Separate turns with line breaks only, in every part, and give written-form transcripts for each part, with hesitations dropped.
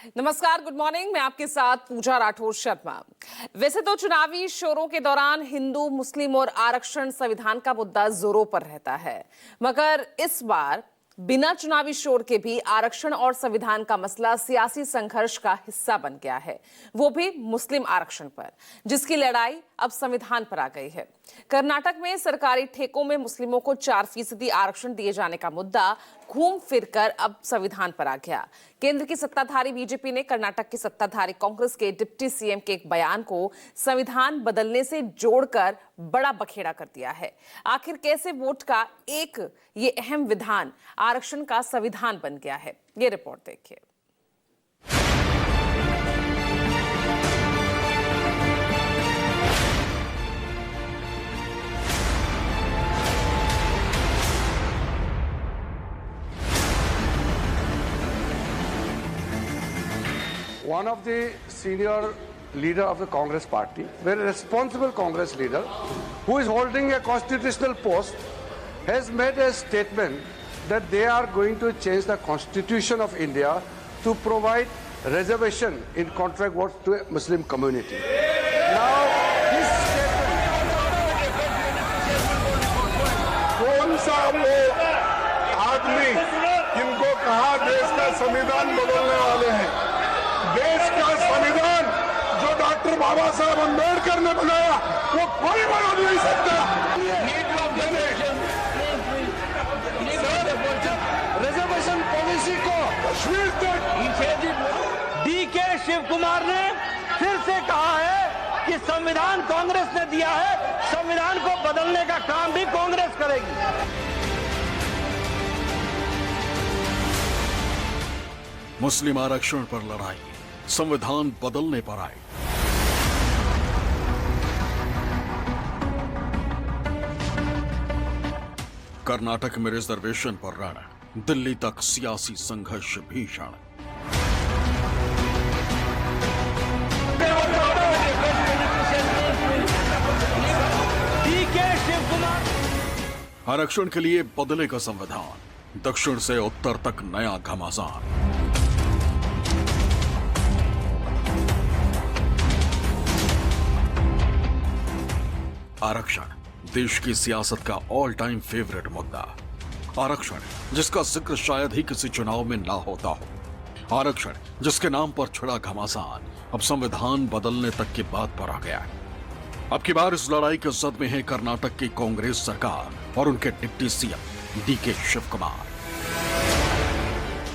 नमस्कार, good morning. मैं आपके साथ पूजा राठौर शर्मा। वैसे तो चुनावी शोरों के दौरान हिंदू, मुस्लिम और आरक्षण संविधान का मुद्दा जोरों पर रहता है, मगर इस बार बिना चुनावी शोर के भी आरक्षण और संविधान का मसला सियासी संघर्ष का हिस्सा बन गया है, वो भी मुस्लिम आरक्षण पर, जिसकी लड़ाई अब संविधान पर आ गई है। कर्नाटक में सरकारी ठेकों में मुस्लिमों को 4% आरक्षण दिए जाने का मुद्दा घूम फिरकर अब संविधान पर आ गया। केंद्र की सत्ताधारी बीजेपी ने कर्नाटक की सत्ताधारी कांग्रेस के डिप्टी सीएम के एक बयान को संविधान बदलने से जोड़कर बड़ा बखेड़ा कर दिया है। आखिर कैसे वोट का एक ये अहम विधान आरक्षण का संविधान बन गया है, ये रिपोर्ट देखिए।
One of the senior leader of the Congress party, very responsible Congress leader, who is holding a constitutional post, has made a statement that they are going to change the constitution of India to provide reservation in contract votes to a Muslim community. Now, this statement...
कौन सा वो आदमी जिनको कहा देश का संविधान बदलने वाले हैं? देश का संविधान जो डॉक्टर बाबा साहब अम्बेडकर ने बनाया वो कोई बदल नहीं सकता।
रिजर्वेशन पॉलिसी को
कश्मीर तक
डीके शिव कुमार ने फिर से कहा है कि संविधान कांग्रेस ने दिया है, संविधान को बदलने का काम भी कांग्रेस करेगी।
मुस्लिम आरक्षण पर लड़ाई, संविधान बदलने पर आई। कर्नाटक में रिजर्वेशन पर रण, दिल्ली तक सियासी संघर्ष भीषण।
डीके शिव कुमार
आरक्षण के लिए बदलेगा संविधान, दक्षिण से उत्तर तक नया घमासान। आरक्षण देश की सियासत का ऑल टाइम फेवरेट मुद्दा। आरक्षण जिसका जिक्र शायद ही किसी चुनाव में ना होता हो। आरक्षण जिसके नाम पर छिड़ा घमासान अब संविधान बदलने तक की बात पर आ गया है। अब की बार इस लड़ाई के जद में है कर्नाटक की कांग्रेस सरकार और उनके deputy CM DK Shiv Kumar.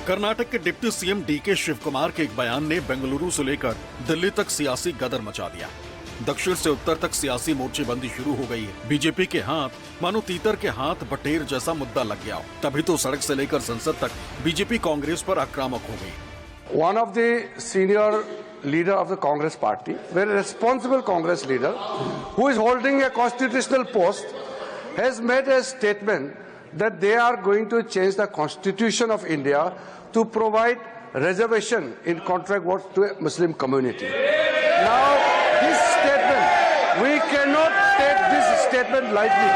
Karnataka के deputy CM DK Shiv Kumar के एक बयान ने बेंगलुरु से लेकर दिल्ली तक सियासी गदर मचा दिया। दक्षिण से उत्तर तक सियासी मोर्चेबंदी शुरू हो गई है। बीजेपी के हाथ मानो तीतर के हाथ बटेर जैसा मुद्दा लग गया हो। तभी तो सड़क से लेकर संसद तक बीजेपी कांग्रेस पर आक्रामक हो गई।
One of the senior leader of the Congress party, very responsible Congress leader, who is holding a constitutional post, has made a statement that they are going to change the constitution of India to provide reservation in contract votes to a Muslim community. Now, this statement, we cannot take this statement lightly.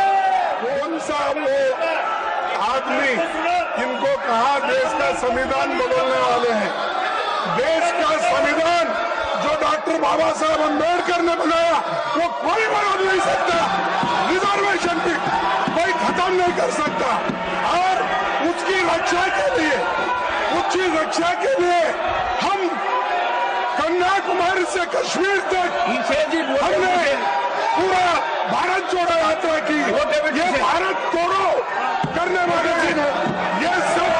कौन सा वो आदमी जिनको कहा देश का संविधान बदलने वाले हैं? देश का संविधान जो डॉक्टर बाबा साहब अम्बेडकर ने बनाया वो कोई बदल नहीं सकता। रिजर्वेशन भी कोई खत्म नहीं कर सकता और उसकी रक्षा के लिए हम कन्याकुमारी से कश्मीर तक हमने पूरा भारत जोड़ो यात्रा की। ये भारत तोड़ो करने वाले ये सब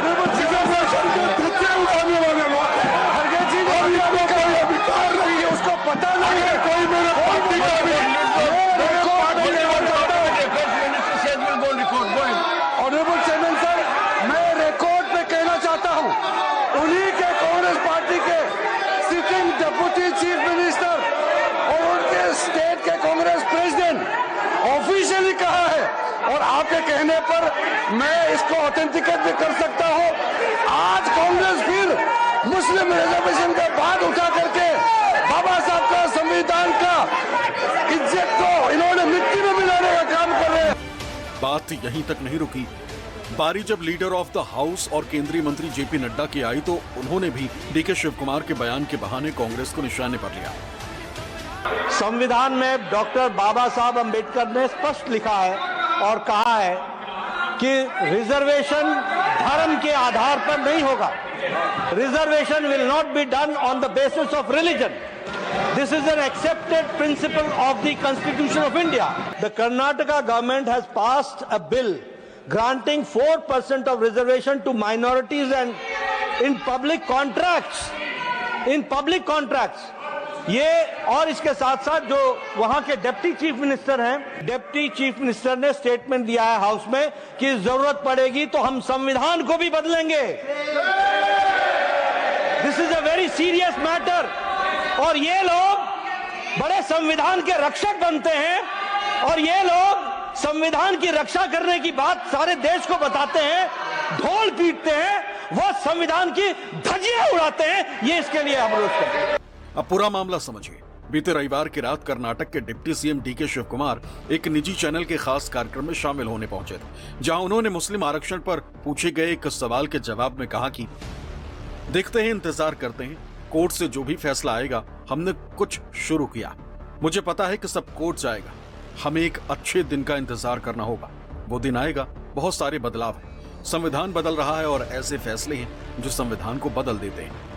रिजर्वेशन के धक्के उठाने वाले लोग और इनको कोई अधिकार नहीं है, उसको पता नहीं है। कोई मेरे पार्टी का भी
ऑनरेबल चेयरमैन सर, मैं रिकॉर्ड पे कहना चाहता हूं, उन्हीं के कांग्रेस पार्टी के सिटिंग डिप्टी चीफ मिनिस्टर और उनके स्टेट के कांग्रेस प्रेसिडेंट ऑफिशियली कहा है और आपके कहने पर मैं इसको ऑथेंटिकेट भी कर सकता हूं। आज कांग्रेस फिर मुस्लिम रिजर्वेशन का बात उठा करके बाबा साहब का संविधान का इज्जत को इन्होंने मिट्टी में मिलाने का काम कर रहे हैं।
बात यहीं तक नहीं रुकी। बारी जब लीडर ऑफ द हाउस और केंद्रीय मंत्री जेपी नड्डा की आई तो उन्होंने भी डीके शिव कुमार के बयान के बहाने कांग्रेस को निशाने पर लिया।
संविधान में डॉक्टर बाबा साहब अंबेडकर ने स्पष्ट लिखा है और कहा है कि रिजर्वेशन धर्म के आधार पर नहीं होगा। Reservation will not be done on the basis of religion. This is an accepted principle of the Constitution of India. The Karnataka government has passed a bill granting 4% of reservation to minorities and in public contracts. In public contracts. ये और इसके साथ साथ जो वहां के deputy chief minister हैं, deputy chief minister ने स्टेटमेंट दिया है हाउस में कि जरूरत पड़ेगी तो हम संविधान को भी बदलेंगे। This is a very serious matter. और ये लोग बड़े संविधान के रक्षक बनते हैं और ये लोग संविधान की रक्षा करने की बात सारे देश को बताते हैं, ढोल पीटते हैं, वो संविधान की धज्जियां उड़ाते हैं। ये इसके लिए हम रोक करते हैं।
अब पूरा मामला समझिए। बीते रविवार की रात कर्नाटक के deputy CM DK Shiv Kumar एक निजी चैनल के खास कार्यक्रम में शामिल होने पहुंचे थे, जहां उन्होंने मुस्लिम आरक्षण पर पूछे गए एक सवाल के जवाब में कहा कि देखते हैं, इंतजार करते हैं, कोर्ट से जो भी फैसला आएगा। हमने कुछ शुरू किया, मुझे पता है कि सब कोर्ट जाएगा, हमें एक अच्छे दिन का इंतजार करना होगा। वो दिन आएगा, बहुत सारे बदलाव हैं, संविधान बदल रहा है और ऐसे फैसले हैं जो संविधान को बदल देते हैं।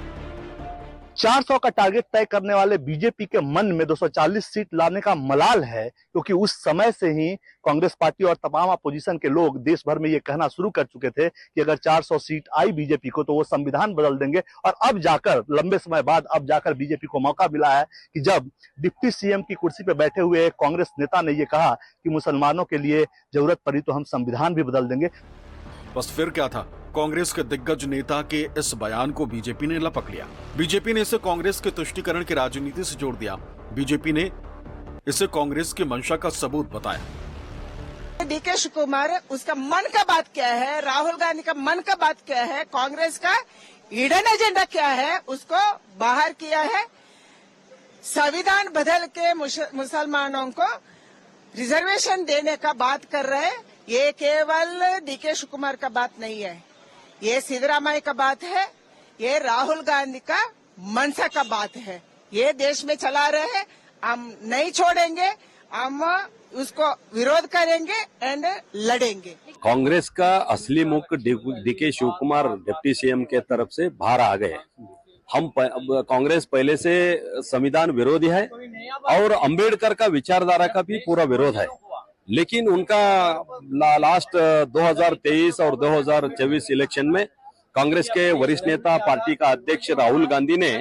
400 का टारगेट तय करने वाले बीजेपी के मन में 240 सीट लाने का मलाल है, क्योंकि उस समय से ही कांग्रेस पार्टी और तमाम अपोजिशन के लोग देश भर में ये कहना शुरू कर चुके थे कि अगर 400 सीट आई बीजेपी को तो वो संविधान बदल देंगे। और अब जाकर लंबे समय बाद अब जाकर बीजेपी को मौका मिला है कि जब डिप्टी सीएम की कुर्सी पर बैठे हुए कांग्रेस नेता ने ये कहा कि मुसलमानों के लिए जरूरत पड़ी तो हम संविधान भी बदल देंगे।
बस फिर क्या था, कांग्रेस के दिग्गज नेता के इस बयान को बीजेपी ने लपक लिया। बीजेपी ने इसे कांग्रेस के तुष्टीकरण की राजनीति से जोड़ दिया। बीजेपी ने इसे कांग्रेस की मंशा का सबूत बताया।
डीके शिव कुमार, उसका मन का बात क्या है, राहुल गांधी का मन का बात क्या है, कांग्रेस का हिडन एजेंडा क्या है, उसको बाहर किया है। संविधान बदल के मुसलमानों को रिजर्वेशन देने का बात कर रहे हैं। ये केवल डीके शिव कुमार का बात नहीं है, ये सिद्धरामैया का बात है, ये राहुल गांधी का मनसा का बात है। ये देश में चला रहे हैं, हम नहीं छोड़ेंगे, हम उसको विरोध करेंगे एंड लड़ेंगे।
कांग्रेस का असली मुख डीके शिव कुमार डिप्टी सीएम के तरफ से बाहर आ गए। कांग्रेस पहले से संविधान विरोधी है और अंबेडकर का विचारधारा का भी पूरा विरोध है, लेकिन उनका लास्ट 2023 और 2024 इलेक्शन में कांग्रेस के वरिष्ठ नेता पार्टी का अध्यक्ष राहुल गांधी ने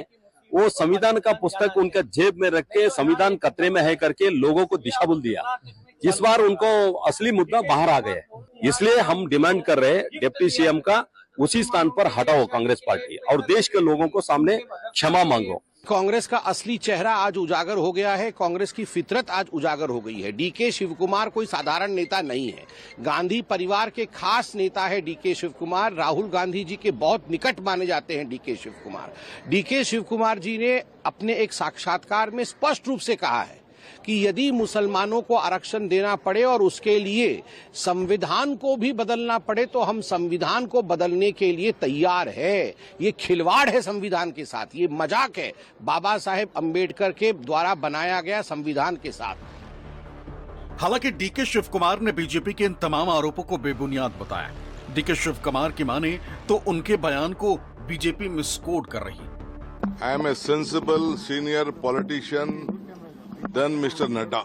वो संविधान का पुस्तक उनका जेब में रख के संविधान खतरे में है करके लोगों को दिशाभूल दिया। इस बार उनको असली मुद्दा बाहर आ गए, इसलिए हम डिमांड कर रहे हैं डिप्टी सीएम का उसी स्थान पर हटाओ कांग्रेस पार्टी और देश के लोगों को सामने क्षमा मांगो।
कांग्रेस का असली चेहरा आज उजागर हो गया है, कांग्रेस की फितरत आज उजागर हो गई है। डीके शिव कुमार कोई साधारण नेता नहीं है, गांधी परिवार के खास नेता है डीके शिव कुमार। राहुल गांधी जी के बहुत निकट माने जाते हैं डीके शिव कुमार। डीके शिव कुमार जी ने अपने एक साक्षात्कार में स्पष्ट रूप से कहा है कि यदि मुसलमानों को आरक्षण देना पड़े और उसके लिए संविधान को भी बदलना पड़े तो हम संविधान को बदलने के लिए तैयार है। ये खिलवाड़ है संविधान के साथ, ये मजाक है बाबा साहेब अंबेडकर के द्वारा बनाया गया संविधान के साथ।
हालांकि डीके शिव कुमार ने बीजेपी के इन तमाम आरोपों को बेबुनियाद बताया। डीके शिव कुमार की माने तो उनके बयान को बीजेपी मिसकोट कर रही।
I am a sensible senior politician than Mr. Nadda.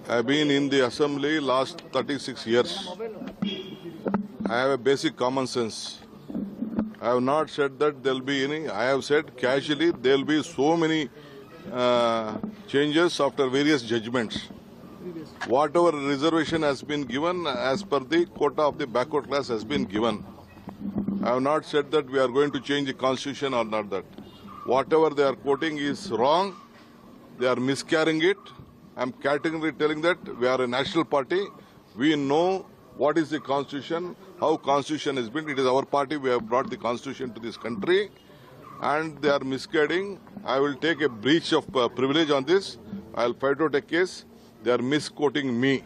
I have been in the assembly last 36 years. I have a basic common sense. I have not said that there will be any. I have said casually there will be so many changes after various judgments. Whatever reservation has been given as per the quota of the backward class has been given. I have not said that we are going to change the constitution or not that. Whatever they are quoting is wrong. They are miscarrying it. I am categorically telling that we are a national party. We know what is the constitution, how constitution has been. It is our party. We have brought the constitution to this country, and they are misguiding. I will take a breach of privilege on this. I will fight out a case. They are misquoting me.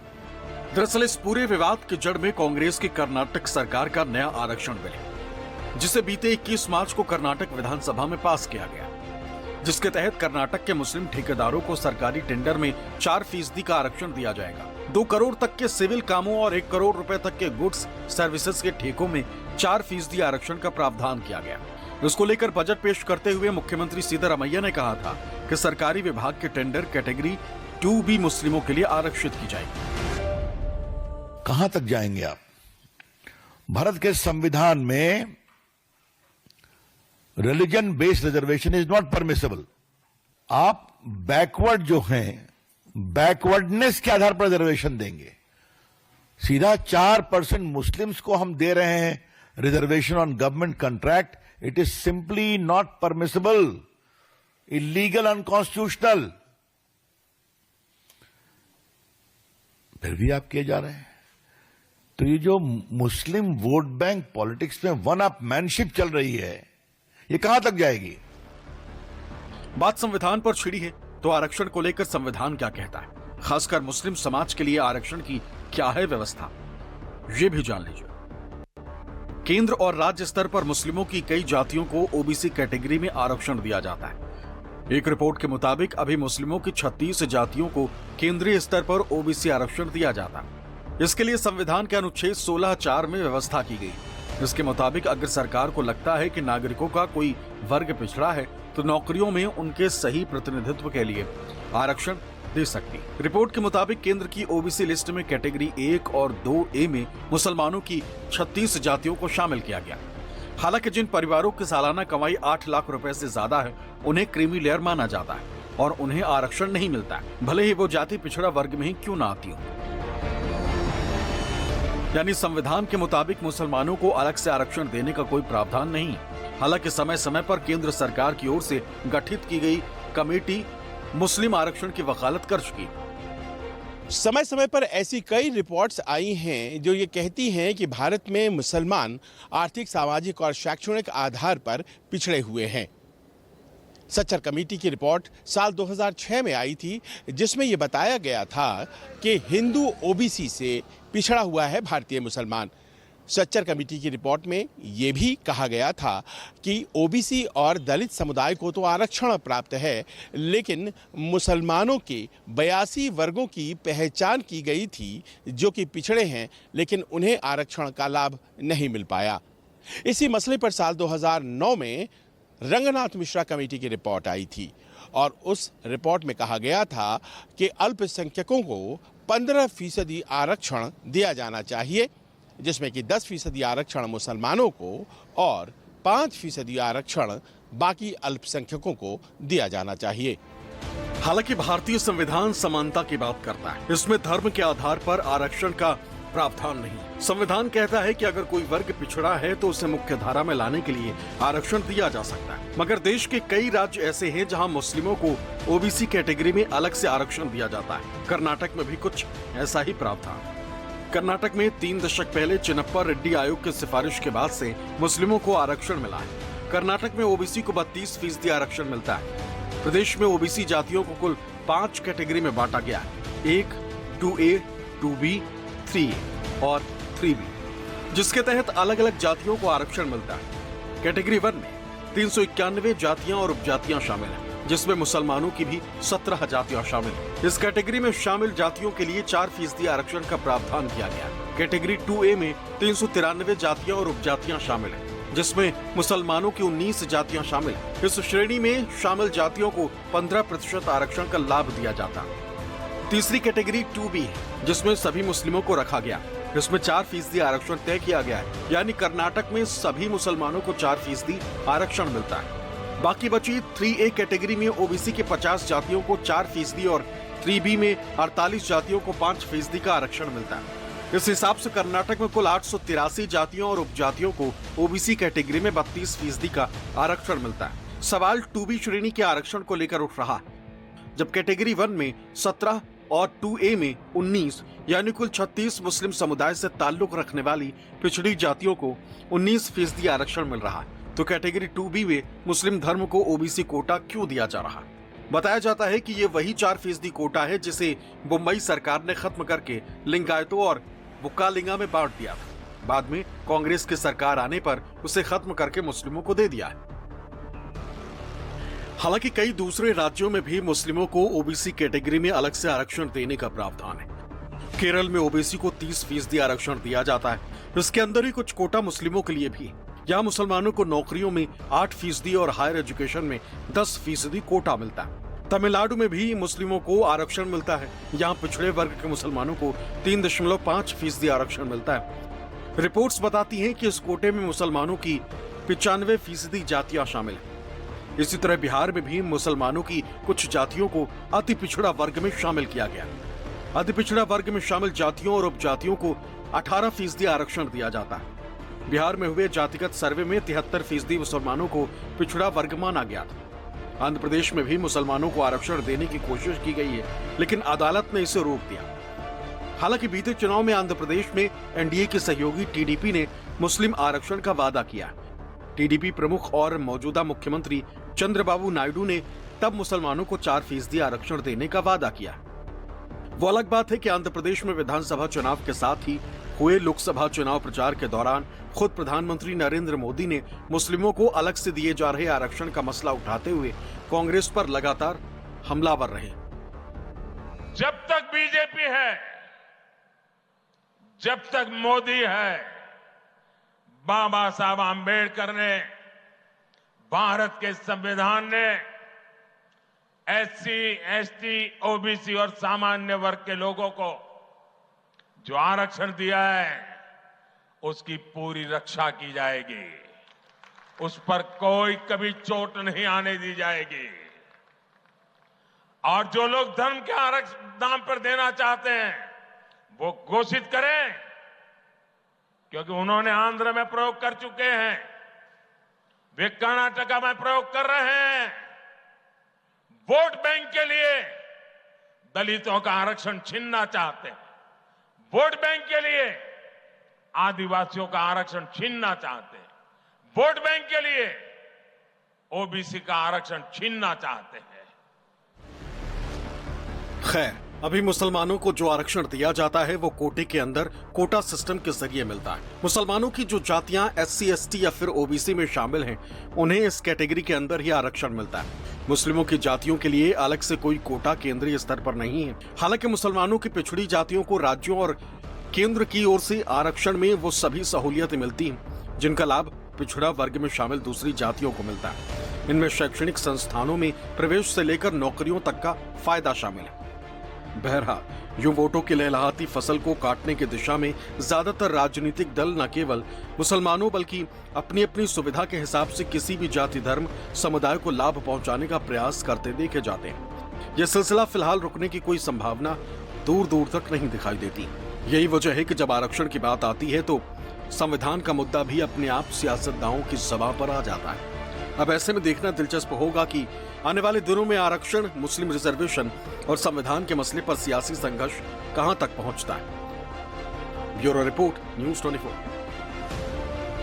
दरअसल इस पूरे विवाद की जड़ में कांग्रेस की कर्नाटक सरकार का नया आरक्षण बिल है, जिसे बीते 21 मार्च को कर्नाटक विधानसभा में पास किया गया, जिसके तहत कर्नाटक के मुस्लिम ठेकेदारों को सरकारी टेंडर में 4% का आरक्षण दिया जाएगा। 2 करोड़ तक के सिविल कामों और 1 करोड़ रुपए तक के गुड्स सर्विसेज के ठेकों में 4% आरक्षण का प्रावधान किया गया। इसको लेकर बजट पेश करते हुए मुख्यमंत्री सिद्धरामैया ने कहा था कि सरकारी विभाग के टेंडर कैटेगरी 2B मुस्लिमों के लिए आरक्षित की जाएगी।
कहां तक जाएंगे आप? भारत के संविधान में religion based reservation is not permissible. आप बैकवर्ड जो हैं, बैकवर्डनेस के आधार पर रिजर्वेशन देंगे। सीधा 4% मुस्लिम्स को हम दे रहे हैं reservation on government contract. It is simply not permissible, illegal, unconstitutional. फिर भी आप किए जा रहे हैं। तो ये जो मुस्लिम वोट बैंक पॉलिटिक्स में वन अप मैनशिप चल रही है, ये कहां तक जाएगी?
बात संविधान पर छिड़ी है तो आरक्षण को लेकर संविधान क्या कहता है, खासकर मुस्लिम समाज के लिए आरक्षण की क्या है व्यवस्था, ये भी जान लीजिए। केंद्र और राज्य स्तर पर मुस्लिमों की कई जातियों को ओबीसी कैटेगरी में आरक्षण दिया जाता है। एक रिपोर्ट के मुताबिक अभी मुस्लिमों की 36 जातियों को केंद्रीय स्तर पर ओबीसी आरक्षण दिया जाता है। इसके लिए संविधान के अनुच्छेद 16(4) में व्यवस्था की गई। इसके मुताबिक अगर सरकार को लगता है कि नागरिकों का कोई वर्ग पिछड़ा है तो नौकरियों में उनके सही प्रतिनिधित्व के लिए आरक्षण दे सकती। रिपोर्ट के मुताबिक केंद्र की ओबीसी लिस्ट में कैटेगरी 1 और 2A में मुसलमानों की 36 जातियों को शामिल किया गया। हालांकि जिन परिवारों की सालाना कमाई 8 लाख रुपए से ज्यादा है उन्हें क्रीमी लेयर माना जाता है और उन्हें आरक्षण नहीं मिलता है, भले ही वो जाति पिछड़ा वर्ग में ही क्यों ना आती हो। यानी संविधान के मुताबिक मुसलमानों को अलग से आरक्षण देने का कोई प्रावधान नहीं। हालांकि समय समय पर केंद्र सरकार की ओर से गठित की गई कमेटी मुस्लिम आरक्षण की वकालत कर चुकी।
समय समय पर ऐसी कई रिपोर्ट्स आई हैं जो ये कहती हैं कि भारत में मुसलमान आर्थिक, सामाजिक और शैक्षणिक आधार पर पिछड़े हुए हैं। सच्चर कमेटी की रिपोर्ट साल 2006 में आई थी, जिसमें यह बताया गया था कि हिंदू ओबीसी से पिछड़ा हुआ है भारतीय मुसलमान। सच्चर कमेटी की रिपोर्ट में यह भी कहा गया था कि ओबीसी और दलित समुदाय को तो आरक्षण प्राप्त है, लेकिन मुसलमानों के 82 वर्गों की पहचान की गई थी जो कि पिछड़े हैं, लेकिन उन्हें आरक्षण का लाभ नहीं मिल पाया। इसी मसले पर साल 2009 में रंगनाथ मिश्रा कमेटी की रिपोर्ट आई थी और उस रिपोर्ट में कहा गया था कि अल्पसंख्यकों को 15% आरक्षण दिया जाना चाहिए, जिसमें कि 10% आरक्षण मुसलमानों को और 5% आरक्षण बाकी अल्पसंख्यकों को दिया जाना चाहिए।
हालांकि भारतीय संविधान समानता की बात करता है, इसमें धर्म के आधार पर आरक्षण का प्रावधान नहीं। संविधान कहता है कि अगर कोई वर्ग पिछड़ा है तो उसे मुख्य धारा में लाने के लिए आरक्षण दिया जा सकता है। मगर देश के कई राज्य ऐसे हैं जहां मुस्लिमों को ओबीसी कैटेगरी में अलग से आरक्षण दिया जाता है। कर्नाटक में भी कुछ ऐसा ही प्रावधान। कर्नाटक में 3 दशक पहले चिन्नप्पा रेड्डी आयोग की सिफारिश के बाद से मुस्लिमों को आरक्षण मिला है। कर्नाटक में ओबीसी को 32% आरक्षण मिलता है। प्रदेश में ओबीसी जातियों को कुल 5 कैटेगरी में बांटा गया है, 1, 2A, 2B, 3A और 3B, जिसके तहत अलग अलग जातियों को आरक्षण मिलता है। कैटेगरी 1 में 391 जातियां और उपजातियां शामिल हैं, जिसमें मुसलमानों की भी 17 जातियां शामिल हैं। इस कैटेगरी में शामिल जातियों के लिए 4% आरक्षण का प्रावधान किया गया। कैटेगरी 2A में 393 जातियां और उपजातियां शामिल हैं, जिसमें मुसलमानों की 19 जातियां शामिल हैं। इस श्रेणी में शामिल जातियों को 15% आरक्षण का लाभ दिया जाता है। तीसरी कैटेगरी 2B है, जिसमें सभी मुस्लिमों को रखा गया। इसमें 4% आरक्षण तय किया गया है, यानी कर्नाटक में सभी मुसलमानों को 4% आरक्षण मिलता है। बाकी बची 3A कैटेगरी में ओबीसी के 50 जातियों को 4% और 3B में 48 जातियों को 5% का आरक्षण मिलता है। इस हिसाब से कर्नाटक में कुल 883 जातियों और उपजातियों को ओबीसी कैटेगरी में 32% का आरक्षण मिलता है। सवाल 2B श्रेणी के आरक्षण को लेकर उठ रहा है, जब कैटेगरी 1 में 17 और 2A में 19 यानी कुल 36 मुस्लिम समुदाय से ताल्लुक रखने वाली पिछड़ी जातियों को 19% आरक्षण मिल रहा है, तो कैटेगरी 2B में मुस्लिम धर्म को ओबीसी कोटा क्यों दिया जा रहा है? बताया जाता है कि ये वही 4% कोटा है जिसे मुंबई सरकार ने खत्म करके लिंगायतों और बुक्कालिंगा में बांट दिया था। बाद में कांग्रेस की सरकार आने पर उसे खत्म करके मुस्लिमों को दे दिया है। हालांकि कई दूसरे राज्यों में भी मुस्लिमों को ओबीसी कैटेगरी में अलग से आरक्षण देने का प्रावधान है। केरल में ओबीसी को 30% आरक्षण दिया जाता है। इसके अंदर ही कुछ कोटा मुस्लिमों के लिए भी। यहाँ मुसलमानों को नौकरियों में 8% और हायर एजुकेशन में 10% कोटा मिलता है। तमिलनाडु में भी मुस्लिमों को आरक्षण मिलता है। यहाँ पिछड़े वर्ग के मुसलमानों को 3.5% आरक्षण मिलता है। रिपोर्ट्स बताती हैं कि इस कोटे में मुसलमानों की 95% जातियां शामिल हैं। इसी तरह बिहार में भी मुसलमानों की कुछ जातियों को अति पिछड़ा वर्ग में शामिल किया गया। अति पिछड़ा वर्ग में शामिल जातियों और उपजातियों को 18% आरक्षण दिया जाता है। बिहार में हुए जातिगत सर्वे में 73% मुसलमानों को पिछड़ा वर्ग माना गया था। आंध्र प्रदेश में भी मुसलमानों को आरक्षण देने की कोशिश की गई है, लेकिन अदालत ने इसे रोक दिया। हालांकि बीते चुनाव में आंध्र प्रदेश में एनडीए के सहयोगी टीडीपी ने मुस्लिम आरक्षण का वादा किया। टीडीपी प्रमुख और मौजूदा मुख्यमंत्री चंद्रबाबू नायडू ने तब मुसलमानों को 4% आरक्षण देने का वादा किया। वो अलग बात है कि आंध्र प्रदेश में विधानसभा चुनाव के साथ ही हुए लोकसभा चुनाव प्रचार के दौरान खुद प्रधानमंत्री नरेंद्र मोदी ने मुस्लिमों को अलग से दिए जा रहे आरक्षण का मसला उठाते हुए कांग्रेस पर लगातार हमलावर रहे।
जब तक बीजेपी है, जब तक मोदी है, बाबा साहब आंबेडकर ने, भारत के संविधान ने एससी, एसटी, ओबीसी और सामान्य वर्ग के लोगों को जो आरक्षण दिया है उसकी पूरी रक्षा की जाएगी। उस पर कोई कभी चोट नहीं आने दी जाएगी। और जो लोग धर्म के आरक्षण नाम पर देना चाहते हैं वो घोषित करें, क्योंकि उन्होंने आंध्र में प्रयोग कर चुके हैं, वे कर्नाटका में प्रयोग कर रहे हैं। वोट बैंक के लिए दलितों का आरक्षण छीनना चाहते हैं, वोट बैंक के लिए आदिवासियों का आरक्षण छीनना चाहते हैं, वोट बैंक के लिए ओबीसी का आरक्षण छीनना चाहते हैं।
खैर, अभी मुसलमानों को जो आरक्षण दिया जाता है वो कोटे के अंदर कोटा सिस्टम के जरिए मिलता है। मुसलमानों की जो जातियां एससी, एसटी या फिर ओबीसी में शामिल हैं, उन्हें इस कैटेगरी के अंदर ही आरक्षण मिलता है। मुस्लिमों की जातियों के लिए अलग से कोई कोटा केंद्रीय स्तर पर नहीं है। हालांकि मुसलमानों की पिछड़ी जातियों को राज्यों और केंद्र की ओर से आरक्षण में वो सभी सहूलियतें मिलती हैं जिनका लाभ पिछड़ा वर्ग में शामिल दूसरी जातियों को मिलता है। इनमें शैक्षणिक संस्थानों में प्रवेश से लेकर नौकरियों तक का फायदा शामिल है। बहरहाल यूं वोटों की लहलहाती फसल को काटने की दिशा में ज्यादातर राजनीतिक दल न केवल मुसलमानों बल्कि अपनी अपनी सुविधा के हिसाब से किसी भी जाति धर्म समुदाय को लाभ पहुंचाने का प्रयास करते देखे जाते हैं। यह सिलसिला फिलहाल रुकने की कोई संभावना दूर दूर तक नहीं दिखाई देती। यही वजह है कि जब आरक्षण की बात आती है तो संविधान का मुद्दा भी अपने आप सियासतदानों की ज़बां पर आ जाता है। अब ऐसे में देखना दिलचस्प होगा कि आने वाले दिनों में आरक्षण, मुस्लिम रिजर्वेशन और संविधान के मसले पर सियासी संघर्ष कहां तक पहुंचता है। Bureau report, news 24।